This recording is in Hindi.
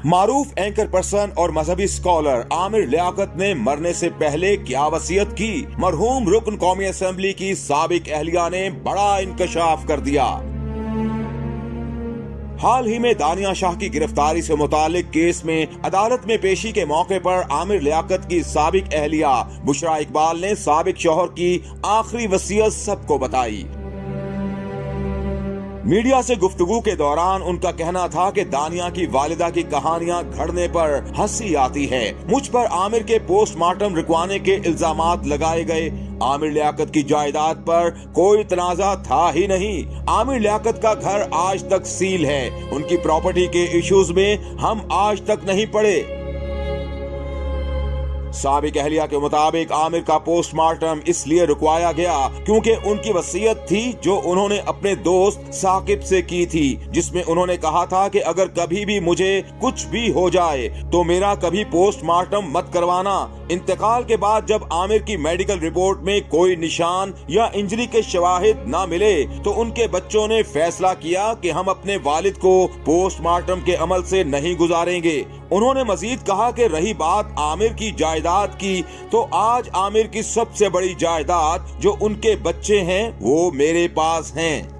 मारूफ एंकर पर्सन और मजहबी स्कॉलर आमिर लियाकत ने मरने से पहले क्या वसीयत की? मरहूम रुकन कौमी असेंबली की साबिक अहलिया ने बड़ा इंकशाफ कर दिया। हाल ही में दानिया शाह की गिरफ्तारी से मुतालिक केस में अदालत में पेशी के मौके पर आमिर लियाकत की साबिक अहलिया बुशरा इकबाल ने साबिक शौहर की आखिरी वसीयत सबको बताई। मीडिया से गुफ्तगू के दौरान उनका कहना था कि दानिया की वालिदा की कहानियां घड़ने पर हंसी आती है। मुझ पर आमिर के पोस्टमार्टम रुकवाने के इल्जामात लगाए गए। आमिर लियाकत की जायदाद पर कोई तनाजा था ही नहीं। आमिर लियाकत का घर आज तक सील है। उनकी प्रॉपर्टी के इश्यूज में हम आज तक नहीं पड़े। साबिक अहलिया के मुताबिक आमिर का पोस्टमार्टम इसलिए रुकवाया गया क्योंकि उनकी वसीयत थी जो उन्होंने अपने दोस्त साकिब से की थी, जिसमें उन्होंने कहा था कि अगर कभी भी मुझे कुछ भी हो जाए तो मेरा कभी पोस्टमार्टम मत करवाना। इंतकाल के बाद जब आमिर की मेडिकल रिपोर्ट में कोई निशान या इंजरी के शवाहिद न मिले तो उनके बच्चों ने फैसला किया कि हम अपने वालिद को पोस्टमार्टम के अमल से नहीं गुजारेंगे। उन्होंने मजीद कहा कि रही बात आमिर की जायदाद की, तो आज आमिर की सबसे बड़ी जायदाद जो उनके बच्चे हैं वो मेरे पास हैं।